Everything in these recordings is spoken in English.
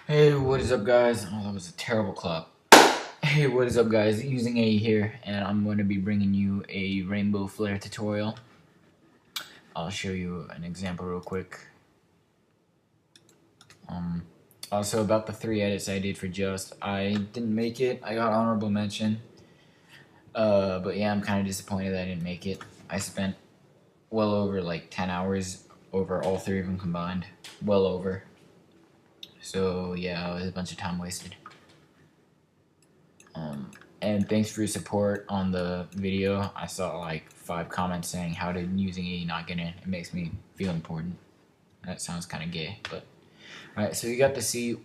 Hey, what is up, guys? Oh, that was a terrible clap. Hey, what is up, guys? UsingAE here, and I'm going to be bringing you a rainbow flare tutorial. I'll show you an example real quick. Also, about the 3 edits I did for Just, I didn't make it. I got honorable mention. But yeah, I'm kind of disappointed that I didn't make it. I spent well over like 10 hours over all 3 of them combined. Well over. So yeah, it was a bunch of time wasted. And thanks for your support on the video. I saw like 5 comments saying how did UsingAE not get in. It makes me feel important. That sounds kind of gay, but alright. So you got to see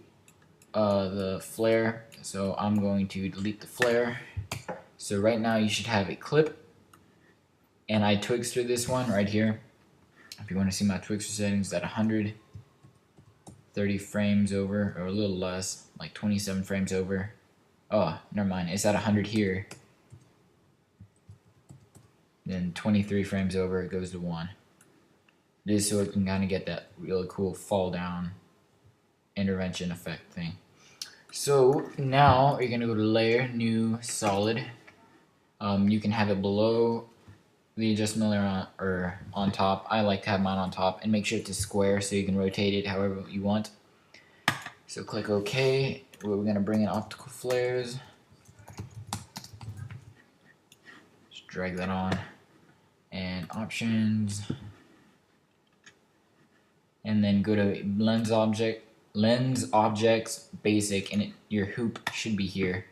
the flare. So I'm going to delete the flare. So right now you should have a clip, and I twixter this one right here. If you want to see my twixter settings, at 130 frames over, or a little less, like 27 frames over. Oh, never mind. It's at 100 here. Then 23 frames over, it goes to 1. Just so it can kind of get that really cool fall down intervention effect thing. So now you're gonna go to Layer, New, Solid. You can have it below the adjustment layer or on top. I like to have mine on top, and make sure it's a square so you can rotate it however you want. So click OK. We're gonna bring in optical flares. Just drag that on, and options, and then go to lens objects, basic, and your hoop should be here.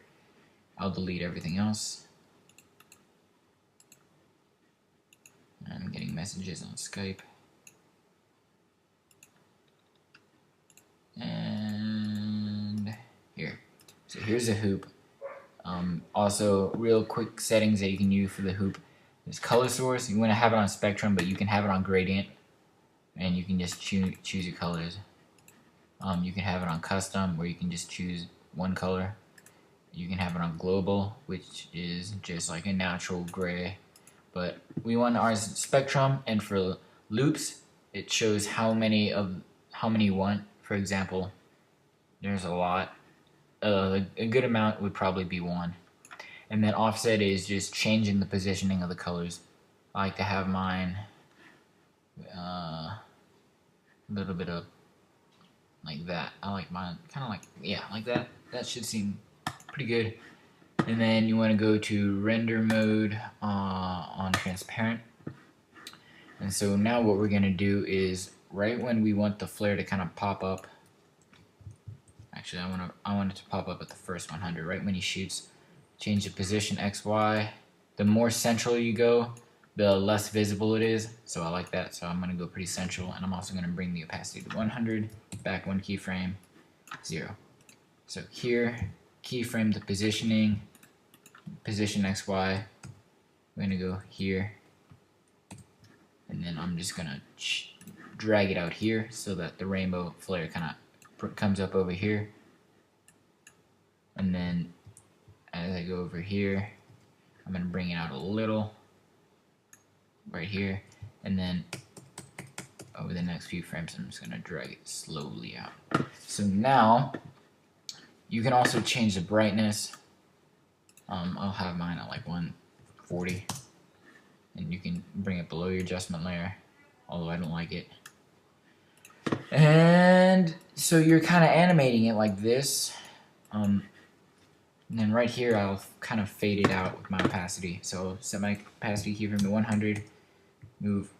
I'll delete everything else. I'm getting messages on Skype. And here. So here's a hoop. Also, real quick settings that you can use for the hoop. There's color source. You want to have it on spectrum, but you can have it on gradient, and you can just choose your colors. You can have it on custom, where you can just choose one color. You can have it on global, which is just like a natural gray. But we want our spectrum, and for loops, it shows how many you want. For example, there's a lot. A good amount would probably be 1. And then offset is just changing the positioning of the colors. I like to have mine a little bit of like that. I like mine kind of like, yeah, like that. That should seem pretty good. And then you want to go to render mode on transparent. And so now what we're going to do is, right when we want the flare to kind of pop up, actually I want it to pop up at the first 100, right when he shoots, change the position XY. The more central you go, the less visible it is, so I like that. So I'm going to go pretty central, and I'm also going to bring the opacity to 100, back 1 keyframe, 0. So here, keyframe the positioning, position XY. We're going to go here, and then I'm just going to drag it out here so that the rainbow flare kind of comes up over here. And then as I go over here, I'm going to bring it out a little right here, and then over the next few frames I'm just going to drag it slowly out. So now you can also change the brightness. I'll have mine at like 140, and you can bring it below your adjustment layer, although I don't like it. And so you're kind of animating it like this. And then right here I'll kind of fade it out with my opacity. So set my opacity keyframe to 100, move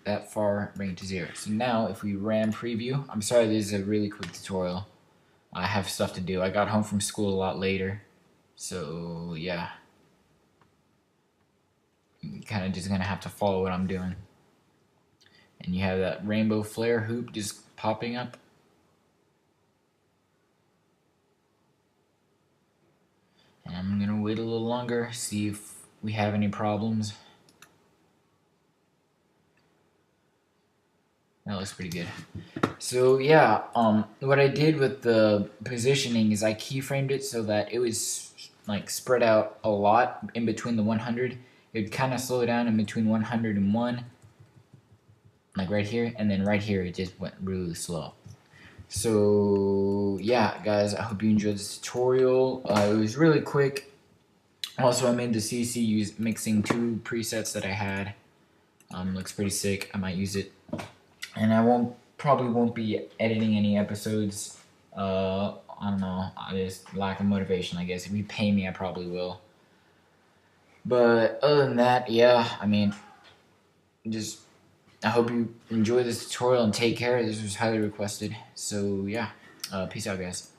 that far, bring it to 0. So now if we ram preview, I'm sorry this is a really quick tutorial. I have stuff to do. I got home from school a lot later. So yeah. You're kind of just going to have to follow what I'm doing. And you have that rainbow flare hoop just popping up. And I'm going to wait a little longer, see if we have any problems. That looks pretty good. So yeah, what I did with the positioning is I keyframed it so that it was like spread out a lot in between the 100. It would kind of slow down in between 100 and 1, like right here, and then right here it just went really slow. So yeah, guys, I hope you enjoyed this tutorial. It was really quick. Also, I made the CC mixing 2 presets that I had. Looks pretty sick. I might use it, and I probably won't be editing any episodes. I don't know. I just lack of motivation, I guess. If you pay me, I probably will. But other than that, yeah, I mean, I hope you enjoy this tutorial and take care. This was highly requested. So yeah, peace out, guys.